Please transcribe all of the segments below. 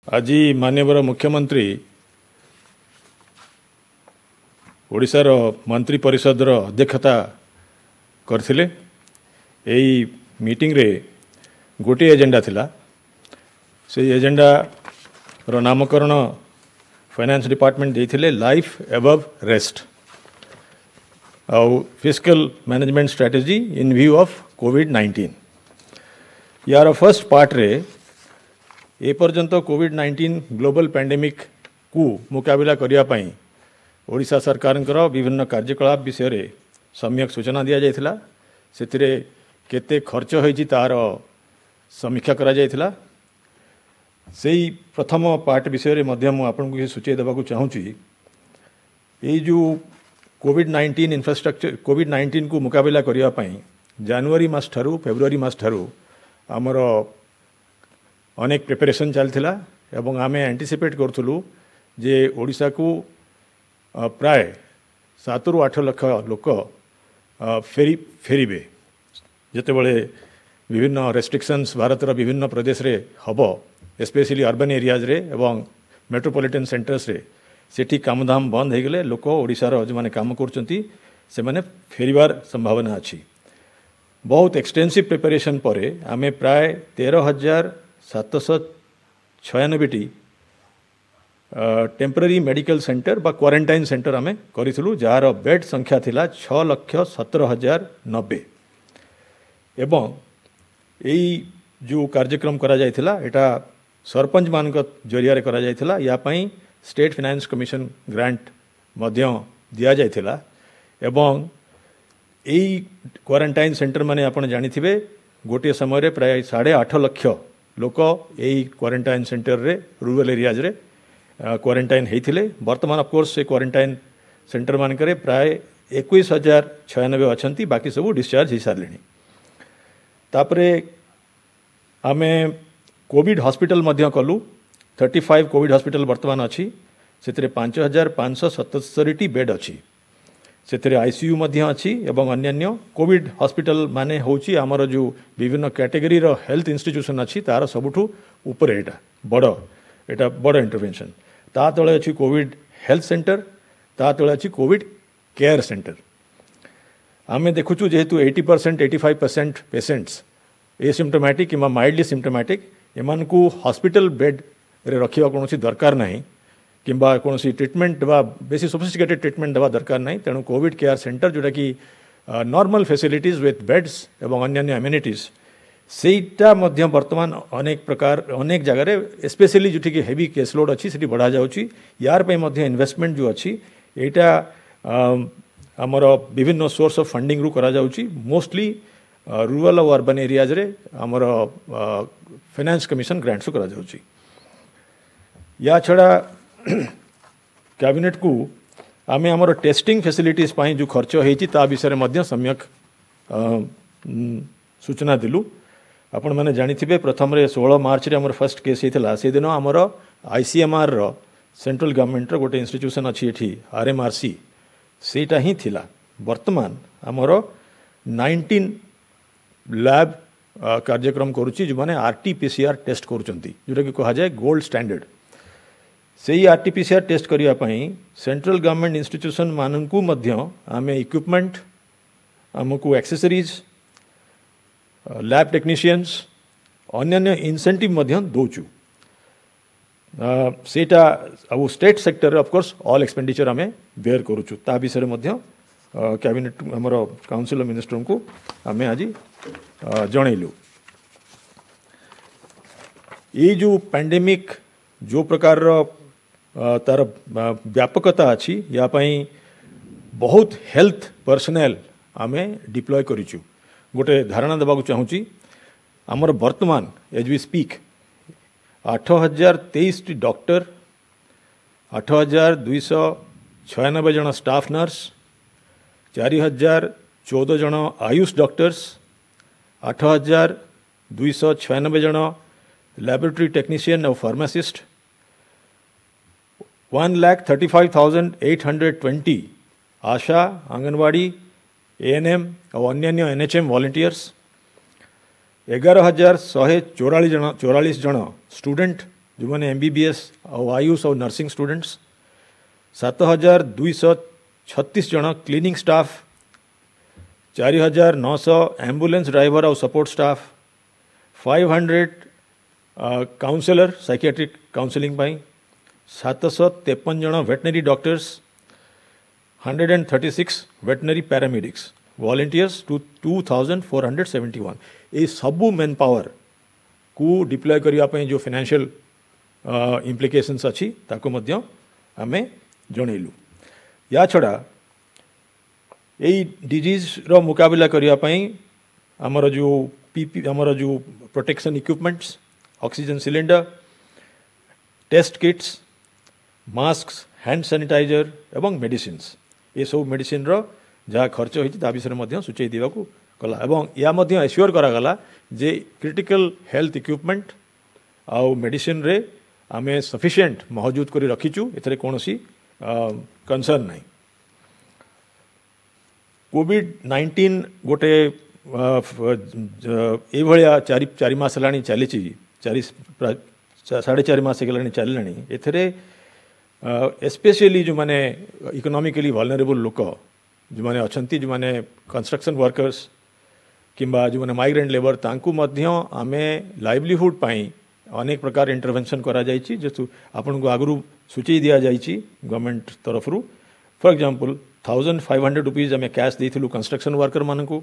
आज माननीय मुख्यमंत्री ओडिशार मंत्री परिषद अध्यक्षता करथिले। एई मीटिंग रे गोटे एजेंडा थिला। से एजेंडा रो नामकरण फाइनेंस डिपार्टमेंट देथिले लाइफ एबव रेस्ट आउ fiscal management strategy in view of कोविड-19। यार फर्स्ट पार्ट रे ए पर्यंत कोविड-19 ग्लोबल पैंडेमिक को मुकाबला करिया पई ओडिशा सरकार विभिन्न कार्यकलाप विषय रे सम्यक सूचना दिया जायथिला। सेतिरे केते खर्च होईची तार समीक्षा करा जायथिला। सेही प्रथम पार्ट विषय रे मध्य मु आपन को सूचय देबाकू चाहूची। ए जो कोविड-19 इंफ्रास्ट्रक्चर कोविड-19 को मुकाबला करिया पई जनवरी मास ठारू फेब्रुआरी मास ठारू हमर अनेक प्रिपरेशन चलथिला एवं आमे एंटीसिपेट करथुलु जे ओडिशा को प्राय 7 ରୁ 8 लाख लोक फेरिबे जेतेबळे विभिन्न रेस्ट्रिक्शंस भारतर विभिन्न प्रदेश रे हबो, स्पेशली अर्बन एरियाज रे एवं मेट्रोपॉलिटन सेंटर्स रे सेठी कामधाम बंद हो गले। लोक ओडिशा रो जो माने काम करचंती से माने फेरिबार संभावना अछि। बहुत एक्सटेंसिव प्रिपरेशन परे आमे प्राय 13,796 टेम्पररी मेडिकल सेंटर बा क्वारंटाइन सेंटर आमे करिथलु, जार बेड संख्या थिला 6,17,090 एवं एई जो कार्यक्रम करा जायथिला एटा सरपंच मान जरिया रे करा जायथिला। या पई स्टेट फाइनेंस कमिशन ग्रांट मध्य दिया जायथिला एवं एई क्वारंटाइन सेंटर माने आपण जानिथिबे गोटे समय रे प्राय 8.5 लाख लोक एई क्वारंटाइन सेंटर रे रूरल एरियाज रे क्वारंटाइन होते। वर्तमान ऑफकोर्स से क्वारंटाइन सेंटर मान करे प्राय 21,096 अच्छा, बाकी सब डिस्चार्ज हो सारे। तापरे आमे कोविड हॉस्पिटल मध्य कलु 35 कोविड हॉस्पिटल वर्तमान अच्छी से 5,577 बेड अच्छी। से आईसीयू मध्य अच्छी एवं अन्य कोविड हॉस्पिटल माने होची आमर जो विभिन्न कैटेगरी रो हेल्थ इंस्टीट्यूशन अच्छी तार सबुठू ऊपर एटा बड़ इंटरवेंशन। ता तले अच्छी कोविड हेल्थ सेंटर, ता तले अच्छी कोविड केयर सेंटर। आमे देखुचु जेहेतु 80% 85% पेशेंट्स एसिम्टोमेटिक कि माइल्डली सिम्टोमेटिक एमान को हॉस्पिटल बेड रे रखिया कोनोसी दरकार नहीं किंबा कोनोसी ट्रीटमेंट बा बेसी सोफिस्टिकेटेड ट्रीटमेंट देवा दरकार नहीं। तेणु कोविड केयर सेंटर जोटा कि नॉर्मल फैसिलिटीज विथ बेड्स एवं अन्य एम्यूनिटीज सेटा मध्य वर्तमान अनेक प्रकार अनेक जगह स्पेशली जो कि हेवी केसलोड अच्छी से बढ़ा जाउची। यार पे मध्य इन्वेस्टमेंट जो अच्छी एटा आमर विभिन्न सोर्स ऑफ फंडिंग रु करा जाउची। मोस्टली रूरल और अर्बन एरियाज रे आमर फाइनेंस कमिशन ग्रांट्स करा जाउची। या छड़ा कैबिनेट को आमे आमर टेस्टिंग फैसिलिटीज पाई जो खर्च होईची ता विषय मध्य सम्यक सूचना दिलु। आपण माने जानिथिबे प्रथम रे 16 मार्च रे हमर फर्स्ट केस हेतला। से दिन हमर आईसीएमआर रो सेंट्रल गवर्नमेंट रो गोटे इंस्टीट्यूशन अछि एठी आरएमआरसी सेटा ही थिला। वर्तमान हमर 19 लैब कार्यक्रम करूची जो माने आरटीपीसीआर टेस्ट करूचंती जोटा कि कहा जाय गोल्ड स्टैंडर्ड। सेही आरटीपीसीआर टेस्ट करिया पई सेंट्रल गवर्नमेंट इंस्टीट्यूशन माननकु मध्य आमे इक्विपमेंट हमकु एक्सेसरीज लैब टेक्नीशियंस अन्य इंसेंटिव मध्य दोचु। सेटा अब state sector of course all expenditure आमे बेयर करूचु। ता विषय मध्य कैबिनेट हमर काउंसिल ऑफ मिनिस्टर को आमे आज जणैलु। ये जो पैंडेमिक जो प्रकार तार व्यापकता अच्छी या पई बहुत हेल्थ पर्सनल आमे डिप्लॉय करिचु। गोटे धारणा देबाकू चाहूँगी आमर वर्तमान एज वी स्पीक 8,023 डॉक्टर 8,296 जन स्टाफ नर्स 4,014 जन आयुष डॉक्टर्स 8,296 जन लैबोरेटरी टेक्नीशियन और फार्मासिस्ट 1,35,820 आशा आंगनवाड़ी एएनएम और अन्य एनएचएम वॉलंटियर्स 11,144 जन स्टूडेंट जो मैंने MBBS और आयुष और नर्सिंग स्टूडेंट्स 7236 जन क्लीनिंग स्टाफ 4900 एम्बुलेंस ड्राइवर और support staff 500 counsellor psychiatric counselling 753 जन veterinary doctors 136 veterinary paramedics volunteers टू 2471 ये सबू मैन पावर को डिप्लॉय करने जो फाइनेंशियल इम्प्लिकेशंस अच्छी ताको मध्य आमे जनइलु या छड़ा यही डिजीज रो मुकाबला करने आमर जो आमर जो protection equipments oxygen cylinder test kits mask hand sanitiser एवं मेडिसिन्स ये सब मेडिसिन रो जहाँ खर्च होता विषय सूचई देवाक गला एवं या एश्योर करागला जे क्रिटिकल हेल्थ इक्विपमेंट आउ मेडिसिन रे आमे सफिशिएंट मौजूद कर रखीचु एथरे कौन सी कंसर्न नहीं कोविड-19 गोटे ये चारि मास है चली 4.5 मास चललानी एथरे स्पेशली जो माने इकोनॉमिकली वल्नरेबल लोक जो माने अच्छी जो माने कंस्ट्रक्शन वर्कर्स किंबा जो माने माइग्रेंट लेबर तांकु मध्य आमे लाइवलीहुड पाई अनेक प्रकार इंटरवेंशन करा जाइछि जो आपन को आगु सूची दिया जाइछि गवर्नमेंट तरफ रु फॉर एग्जांपल 1500 रुपीज आमे कैश देथिलु कंस्ट्रक्शन वर्कर मानकु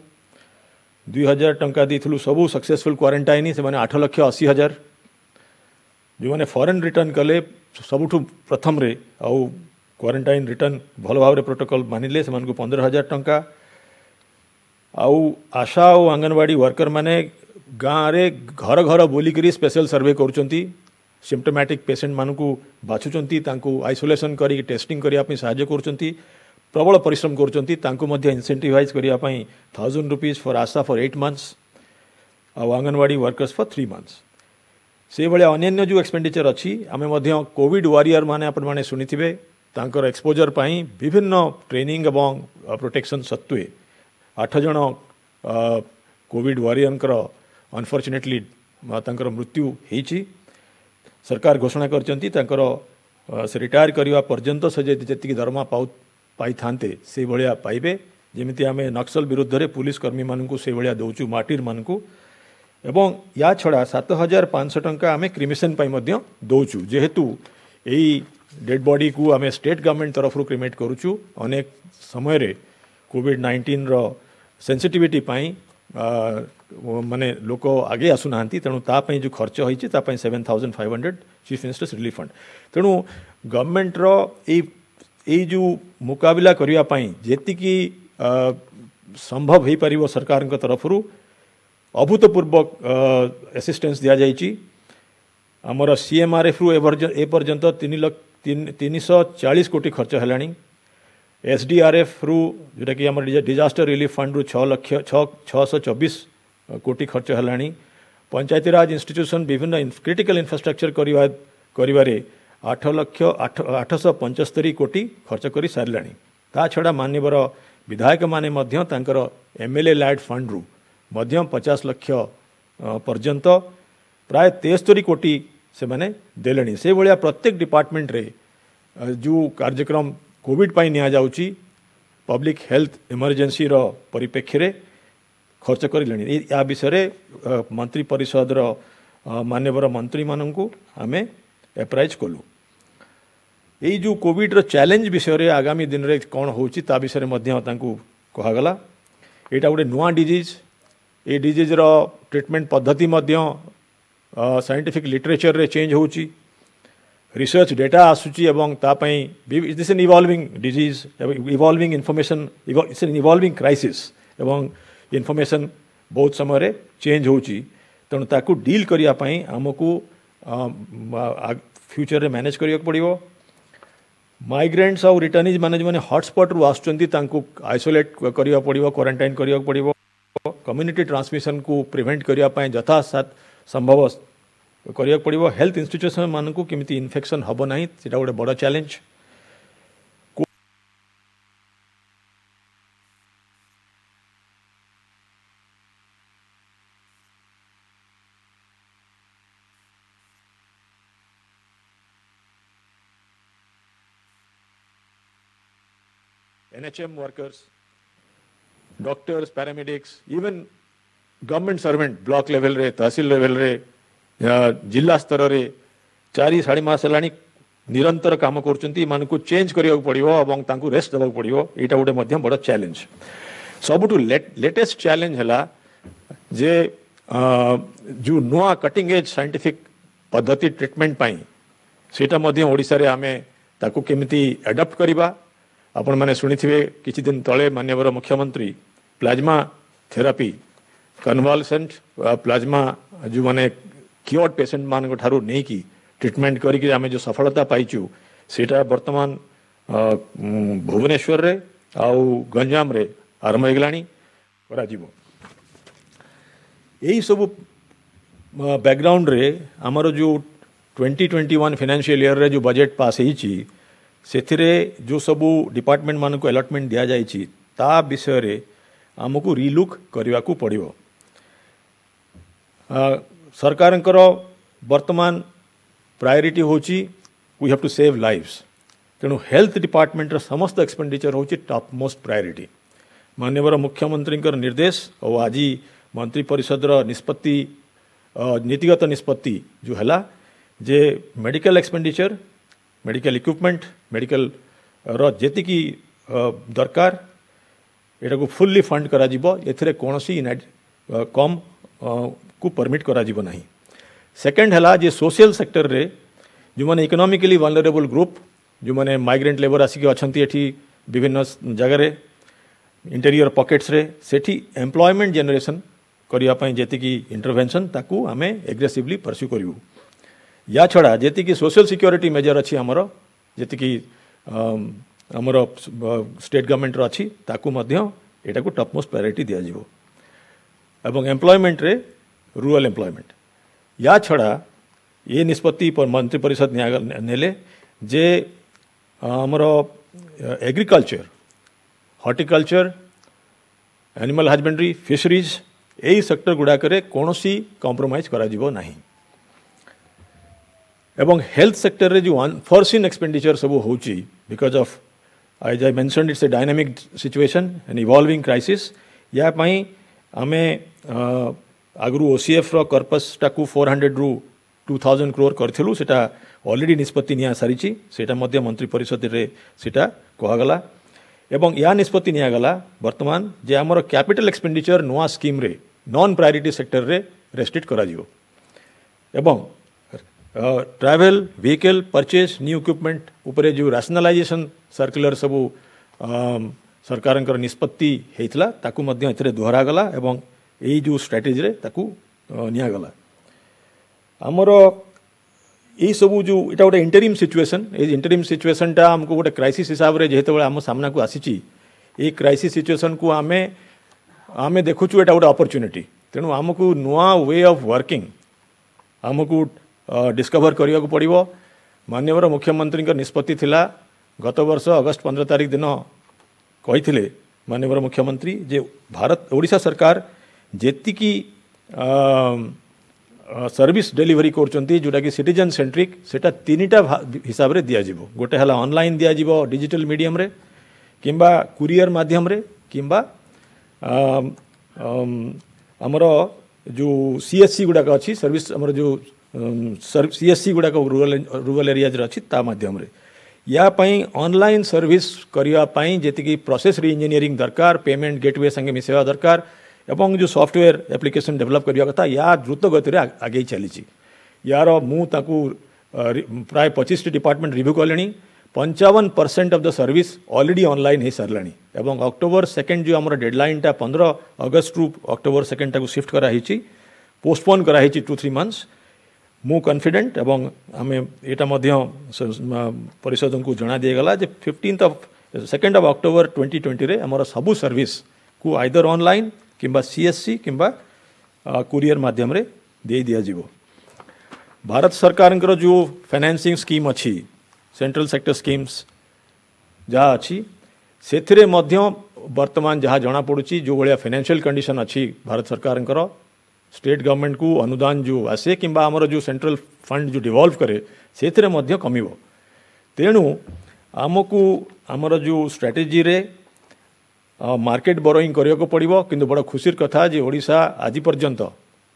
2000 टंका देथिलु सबु सक्सेसफुल क्वारंटाइन से माने 8,80,000 जो माने फॉरेन रिटर्न कले सबुठु प्रथम रे आउ क्वारंटाइन रिटर्न भल भाव प्रोटोकॉल मानिले से मानकु 15,000 टंका आउ आशा और आंगनवाड़ी वर्कर माने गाँव रे घर घर बोलिकी स्पेशल सर्वे करुँच सिम्पटोमैटिक पेसेंट मानकु बाछुंट आइसोलेशन करी टेस्टिंग करने साहाय्य करुँच प्रबल परिश्रम करुँच इनसेंटिवाइज करने 1,000 rupees for Asha for 8 months और आंगनवाड़ी वर्कर्स फॉर 3 मंथ्स से भाया अन्य जो एक्सपेंडिचर अच्छी आम कोविड वारियर माने आपण माने शुणिथिबे तांकर एक्सपोजर पाई विभिन्न ट्रेनिंग एवं प्रोटेक्शन सत्वे 8 जन कोविड वारियर अनफॉर्चुनेटली तांकर मृत्यु होईची सरकार घोषणा करचंती तांकर से रिटायर करने पर्यंत से जी दरमा पाई थांते से भाया पाइबे जेमिति आमे नक्सल विरुद्ध रे पुलिस कर्मी मानकु से भाया दौचु मार्टिर मानकु एवं या छड़ा 7,500 टंका आमे क्रिमेशन पाई मध्य दौचु जेहेतु यही डेड बॉडी को आमे स्टेट गवर्नमेंट तरफ रु क्रिमेट करूचु अनेक समय रे कोविड-19 रो सेंसिटिविटी पाई माने लोक आगे आसुना तेणु तापाई जो खर्च होती 7,500 चीफ मिनिस्टर्स रिलीफ फंड तेणु गवर्नमेंट रो ये जो मुकाबला करने जी संभव हो पार सरकार तरफ अभूतपूर्व असिस्टेंस दि जाइए आमर CMRF रु एपर्यंत 340 कोटी खर्च है SDRF रु जोटा कि आम डिजास्टर रिलीफ फंड रु 6,624 कोटी खर्च है पंचायतीराज इंस्टीट्यूशन विभिन्न क्रिटिकल इंफ्रास्ट्रक्चर करिवारे 8,875 कोटी खर्च कर सारे ता छड़ा माननीय विधायक माने मध्य तांकर MLA लैड फंड रु मध्य 50 लाख पर्यंत प्राय 73 कोटी से माने देलेनी से भाया प्रत्येक डिपार्टमेंट रे जो कार्यक्रम कोविड पाई निया जाउची पब्लिक हेल्थ इमरजेंसी रो परिप्रेक्षी रे खर्च कर या विषय मंत्री परिषद रो मान्यवर मंत्री मानू आम एप्राइज कलु यही जो कोविड रो चैलेंज विषय रे आगामी दिन रे कौन होची ता विषय मध्य तांकु कहगला एटा गोटे नुआ डिजीज ये डिजीज रो ट्रीटमेंट पद्धति मध्य साइंटिफिक लिटरेचर रे चेंज होची रिसर्च डेटा आसूची एवं तापाई this an evolving disease evolving information it's an evolving crisis एवं इनफॉरमेशन बहुत समय रे चेंज होची तेणु ताकू डील करिया पई हमकू फ्यूचर रे मैनेज करिया पड़िबो माइग्रेंट्स और रिटर्नीज माने जो माने हॉटस्पॉट रु आसुचंती तांकू आइसोलेट करिया पड़िबो क्वारंटाइन करिया पड़िबो कम्युनिटी ट्रांसमिशन को प्रिवेंट करिया पई यथा संभव करिया पड़िबो हेल्थ इंस्टीट्यूशन मानकू केमिति इन्फेक्शन हबो नाही सेटा गोटे बड़ challenge NHM workers, doctors, paramedics, even government servant block level रे तहसील level रे जिला स्तर रे 4-5 मास हेलानी निरंतर काम करचंती मानको चेंज करिया पड़िबो एवं तांको रेस्ट देबा पड़िबो एटा गोटे मध्यम बड़ चैलेंज सबुटु लेटेस्ट चैलेंज हला जे जो नुआ कटिंग एज साइंटिफिक पद्धति ट्रीटमेंट पाई सेटा मध्य ओडिसा रे आमे ताको केमिति एडॉप्ट करिबा आपण माने सुनिथिबे किछि दिन तळे माननीय मुख्यमंत्री प्लाज्मा थेरापी कन्वालसेंट प्लाज्मा जो माने क्योर्ड पेशेंट मान ठारू नहीं की ट्रीटमेंट करिक आमे जो सफलता पाइचु सेटा वर्तमान भुवनेश्वर रे आउ गंजाम रे आरंभ होगलानी करा जीवो यही सब बैकग्राउंड रे हमर जो 2021 फाइनेंशियल ईयर रे जो बजट पास होईची सेथिरे जो सबू डिपार्टमेंट मान को अलॉटमेंट दिया जाइची ता विषय रे हमको रिलुक करने को पड़ो सरकार वर्तमान प्रायोरिटी होची we have to save lives तेणु हेल्थ डिपार्टमेंट समस्त एक्सपेंडिचर होची टॉप मोस्ट प्रायोरिटी माननीय मुख्यमंत्री निर्देश और आज मंत्री परिषद निष्पत्ति नीतिगत निष्पत्ति जो है जे medical expenditure medical equipment medical जेतिकी दरकार एटा को फुल्ली फंड करा जिवो एथिरे कोनोसी कम को परमिट करा जिवो नाही सेकंड हला जे सोशल सेक्टर रे जो माने इकोनॉमिकली वल्नरेबल ग्रुप जो माने माइग्रेंट लेबर आसिक अछंती एठी विभिन्न जगह रे इंटीरियर पॉकेट्स रे सेठी एम्प्लॉयमेंट जनरेशन करिया पई जेतिकी इंटरवेंशन ताकू आमे एग्रेसिवली परस्यू करिवु या छड़ा जेतिकी सोशल सिक्योरिटी मेजर अछि हमरो जेतिकी हमरो स्टेट गवर्नमेंट रो अछि ताकू मध्य एटा को टॉप मोस्ट प्रायोरिटी दिया जिवो एवं एम्प्लॉयमेंट रे रूरल एम्प्लॉयमेंट या छड़ा ये निष्पत्ति पर मंत्री परिषद नेले जे हमरो agriculture horticulture animal husbandry fisheries यही सेक्टर गुड़ाक कौनसी कॉम्प्रोमाइज करा जिवो नहीं एवं हेल्थ सेक्टर रे जो अनफोर्सिन एक्सपेंडिचर सब होची because of as I mentioned it's a dynamic situation and evolving crisis या पई आमे आगु ओसीएफ रो कर्पस टाकू 400 रु 2000 करोड़ करथिलु सेटा ऑलरेडी निष्पत्ति निया सारिची सेटा मध्य मंत्री परिषद रे सेटा कहगला एवं या निष्पत्ति निया गला वर्तमान जे हमर कैपिटल एक्सपेंडिचर नुआ स्कीम रे नॉन प्रायोरिटी सेक्टर रे रेस्ट्रिक्ट करा जिवो एवं travel vehicle purchase new equipment उपरे जो रैशनलाइजेशन सर्कुलर सबू सरकार निष्पत्ति होता ताकू मध्य एथिरे दोहरा गला एवं यही जो स्ट्रेटेजी रे ताकू निया गला हमर यही सबू जो इटा गोटे इंटरिम सिचुएशन ए इंटरिम सिचुएशन टा हमको गोटे क्राइसिस हिसाब रे जेते आम सामना को आसीची ए क्राइसिस सिचुएशन को आमे आमे देखुछु एटा गोटे अपॉर्चुनिटी तेणु हमको नुआ वे ऑफ वर्किंग हमको डिस्कवर करिया को पड़िबो माननीय मुख्यमंत्री निष्पत्ति थिला गत वर्ष अगस्त 15 तारिख दिन कही माननीय मुख्यमंत्री जे भारत ओडिशा सरकार जेतिकी सर्विस डिलीवरी करचंती जोटा कि सिटीजन सेंट्रिक सेटा तीनटा हिसाब रे दिया जिवो गोटे हला ऑनलाइन दिया जिवो डिजिटल मीडियम रे किंबा कुरियर माध्यम रे किंबा हमरो जो सीएससी गुडा का अछि सर्विस हमरो जो सीएससी गुड़ाक रूरल एरियाज अच्छी ता माध्यम रे या पई ऑनलाइन सर्विस करिया पई जेतिकी प्रोसेस री इंजीनियरिंग दरकार पेमेंट गेटवे संगे मिसेवा दरकार एवं जो सॉफ्टवेयर एप्लिकेशन डेवलप करिया कथा या द्रुत गति रे आगे चलीची यार मु ताकू प्राय 25 डिपार्टमेंट रिव्यू कलेनी 55% of the service already online हो साराणी एवं अक्टोबर 2 जो आम डेडलाइन टा 15 अगस्त रु अक्टोबर 2 टाक शिफ्ट कराई पोस्टपोन कराई 2-3 मंथ्स मु कॉन्फिडेंट एवं आमे एटा मध्य परिषद को जना दिगला जे 2 अक्टोबर 2020 रे हमर सबु सर्विस को आइदर ऑनलाइन किंबा सीएससी किंबा कुरियर माध्यम रे दे दिया जिवो भारत सरकार जो फाइनेंसिंग स्कीम अच्छी सेंट्रल सेक्टर स्कीम्स जहाँ अच्छी सेथिरे मध्य वर्तमान जहाँ जना पड़ुची जो भाया फाइनेंशियल कंडीशन अच्छी भारत सरकार स्टेट गवर्नमेंट को अनुदान जो आसे किंबा आमर जो सेंट्रल फंड जो डिवॉल्व करे सेथिरे मध्य कमिवो तेणु आमको आमर जो स्ट्रेटेजी रे मार्केट बोरोइंग करिया को पड़िबो किंतु बड़ खुशीर कथा जे ओडिशा आज पर्यंत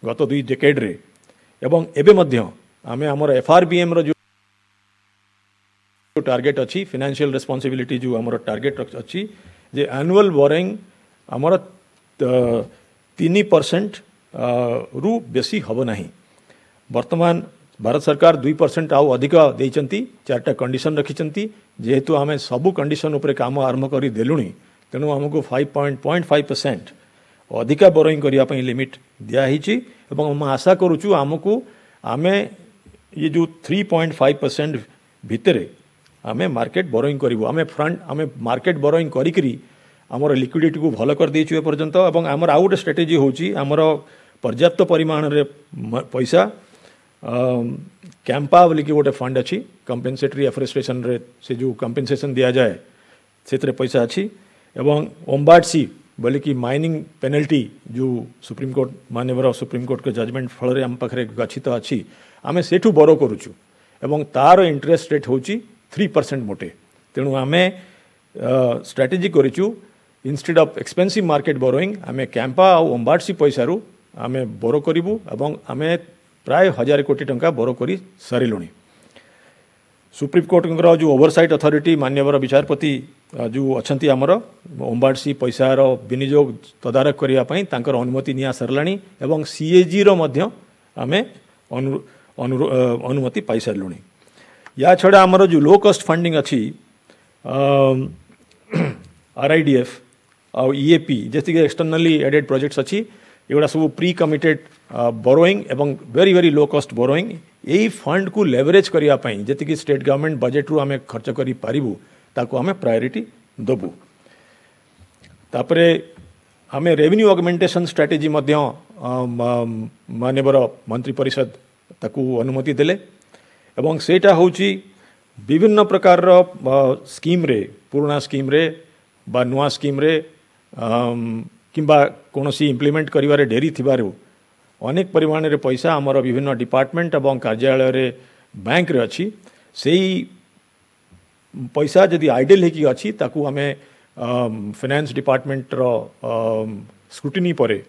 गत 2 डेकेड रे एवं एबे मध्य आमे हमर एफआरबीएम रो जो टार्गेट अच्छी फाइनेंशियल रेस्पॉन्सिबिलिटी जो हमर टार्गेट अच्छी जे एनुअल बोरोइंग हमर 3% रु बेसी हबो नाही। वर्तमान भारत सरकार 2% आउ अधिक देइचंती 4टा कंडीशन रखिचंती जेहेतु आमे सबु कंडीशन उपरे काम आरंभ करी देलुनी तेणु हमको 5.5% अधिका बोरोइंग करिया पई लिमिट दिया हिची एवं हम आशा करूछु हमको आमे ये जो 3.5% भितरे आमे मार्केट बोरोइंग करिवो आमे फ्रंट आमे मार्केट बोरोइंग करिकरी हमर लिक्विडिटी को भलो कर देइछु ए पर्यंत एवं हमर आउट स्ट्रेटेजी होची हमर पर्याप्त परिमाण रे पैसा कैंपा बोली कि गोटे फंड अच्छी कंपेनसेटरी एफरेस्टेशन रे से जो कंपेनसेशन दिया जाए से पैसा अच्छी एवं ओम्बार्डसी बोली कि माइनिंग पेनल्टी जो सुप्रीम कोर्ट माननीय सुप्रीम कोर्ट के जजमेंट फल आम पाखे गच्छित अच्छी आम सेठू बोरो करुचु एवं तार इंटरेस्ट रेट होची 3% मोटे तेणु आमे स्ट्रेटेजी करिचु instead of expensive market borrowing आमे कैंपा और ओम्बार्डसी पैसारू आमे बोरो करिवु एवं आमे प्राय 1000 कोटी टंका बोरो करी सारिलुणी। सुप्रीम कोर्ट जो ओवरसाइट अथॉरिटी माननीय विचारपति जो अच्छा आमर ओम्बार्डसी पैसार विनियोग तदारख करने अनुमति निया साराणी एवं सीएजी रो आमे अनुमति पाई सारूँ। या छड़ा आमर जो लो कॉस्ट फंडिंग अच्छी आरआईडीएफ और ईएपी जैसे कि एक्सटर्नली एडेड प्रोजेक्ट्स अच्छी एगुड़ा सब प्री कमिटेड बोरोइंग एवं very very low cost borrowing यही फंड को लेवरेज करने जी स्टेट गवर्नमेंट बजेट रू आम खर्च कर पारिबु ताको आमे प्रायोरिटी दबु। तापरे आमे रेवेन्यू ऑगमेंटेशन स्ट्रेटेजी मध्य माननीय मंत्री परिषद ताकू अनुमति देले एवं सेटा होची विभिन्न प्रकार स्कीम रे पुराना स्कीम रे बा नुआ स्कीम रे किंबा कोनोसी इम्प्लीमेंट करिवारे डेरी थिबारु अनेक परिमाण रे पैसा आमर विभिन्न डिपार्टमेंट एवं कार्यालय रे बैंक रे अच्छी सेही पैसा जदि आइडल होकी अच्छी ताकू आमे फाइनेंस डिपार्टमेंट रो स्क्रूटिनी परे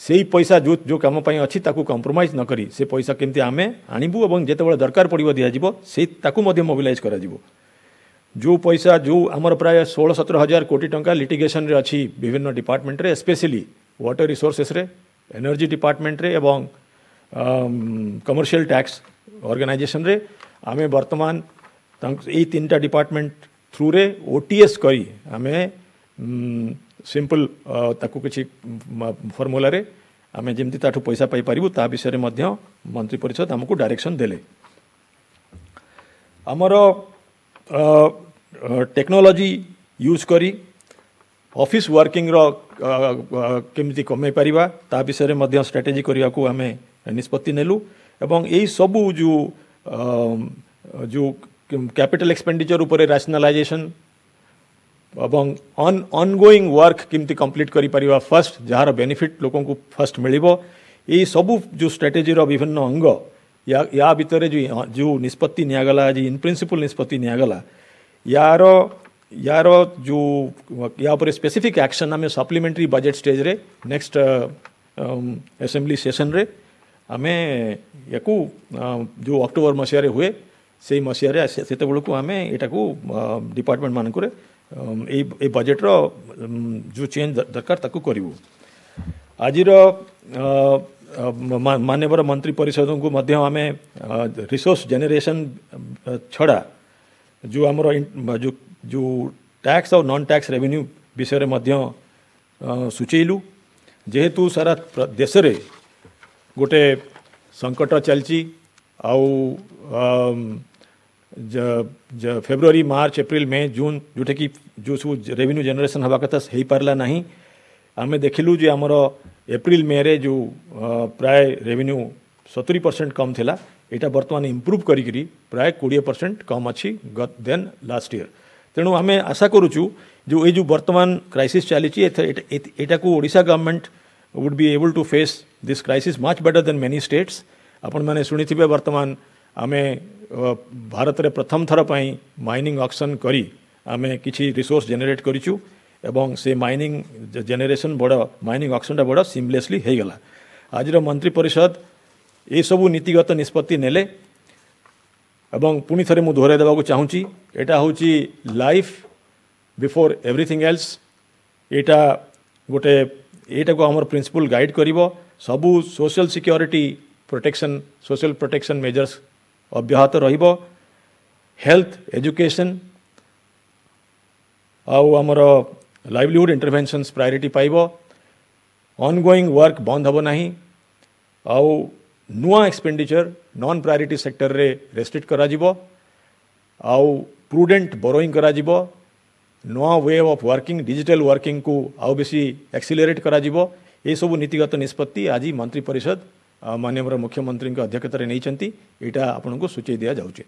सेही पैसा जो जो काम पई अच्छी ताकू कंप्रोमाइज न करी से पैसा केमती आमे आनिबु एवं जेतेबेले दरकार पड़िबो दिया जिवो से ताकू मध्य मोबिलाइज करा जिवो। जो पैसा जो आमर प्राय 16-17 हजार कोटी टंका लिटिगेशन रे अच्छी विभिन्न डिपार्टमेंट रे स्पेशली वाटर रिसोर्सेस रे एनर्जी डिपार्टमेंट रे एवं कमर्शियल टैक्स ऑर्गेनाइजेशन रे आमे वर्तमान यही 3टा डिपार्टमेंट थ्रू रे ओटीएस करी आमे सिंपल ताकू किछि फॉर्मूला रे आमे जेमती ताठू पैसा पाई पारिबु ता विषय मध्य मंत्री परिषद हमको डायरेक्शन देले। आमर टेक्नोलॉजी यूज करी ऑफिस वर्किंग रो केमती कमे पारिबा ता विषय मध्य स्ट्रेटेजी करिया को आमे निष्पत्ति नेलु एवं एई सबु जो कैपिटल एक्सपेंडिचर उपरे रैशनलाइजेशन एवं ऑनगोइंग वर्क किमती कंप्लीट करि परिबा फर्स्ट जार बेनिफिट लोगों को फर्स्ट मिलिबो एई सबु जो स्ट्रेटेजी रो विभिन्न अंग या भितर जो निष्पत्ति नियागला जी इन प्रिंसिपल निष्पत्ति नियागला यार जो या पर स्पेसिफिक एक्शन आम सप्लीमेंटरी बजेट स्टेज रे नेक्स्ट असेंबली सेशन रे आमे याकू जो अक्टोबर मसीह हुए से मसीह से बेलू आम यहाँ को डिपार्टमेंट मानक ए बजेट रो जो चेंज दरकार ताकू करिवु। आजिर माननीय मंत्री परिषद को मध्य आम रिसोर्स जेनेरेशन छड़ा जो आमर जो टैक्स और नॉन टैक्स रेवेन्यू विषय मध्य सूचेलु जेहेतु सारा देश रे गोटे संकट चलची आउ फेब्रुआरी मार्च एप्रिल मई जून जोटे कि जो सब रेवेन्यू जनरेशन हवा कथा हो पारला नहीं आमे देखिलु जे आमर एप्रिल मे रे जो प्राय रेवेन्यू 70% कम थिला एटा वर्तमान इम्प्रूव करी प्राय 20% कम अच्छी देन लास्ट ईयर। तेणु आमे आशा करूचु जो ये जो वर्तमान क्राइसिस चली एटा को Odisha government would be able to face this crisis much better than many states. आपण माने सुनिथिबे वर्तमान आमे भारत रे प्रथम थर पई माइनिंग ऑक्शन करी आमे किछि रिसोर्स जनरेट करिचु एवं से माइनिंग जेनेरेशन बड़ माइनिंग ऑक्शनटा बड़ सीमलेसली हो गला। आज मंत्री परिषद ये सबू नीतिगत निष्पत्ति नेले एवं पुणी थे मुझे दोहराई देवाक चाहूँगी एटा हूँ लाइफ बिफोर एवरीथिंग एल्स। एटा गोटे एटा को आमर प्रिंसिपल गाइड करिवो सबू social security protection social protection measures अब्याहत रहिबो। हेल्थ एजुकेशन आउ आमर लाइवलीहुड इंटरवेंशंस प्रायोरिटी पाइबो। ऑनगोइंग वर्क बंद हबो नाही। आउ नुआ एक्सपेंडिचर नॉन प्रायोरिटी सेक्टर रे रेस्ट्रिक्ट करा जिवो। आउ प्रूडेंट बोरोइंग करा जिवो। नुआ way of working digital working को आउ बेसी एक्सिलरेट करा जिवो। ये सब नीतिगत निष्पत्ति आज मंत्री परिषद माननीय मुख्यमंत्री अध्यक्षतार नहीं एटा आपन को सूची दिया जाउचे।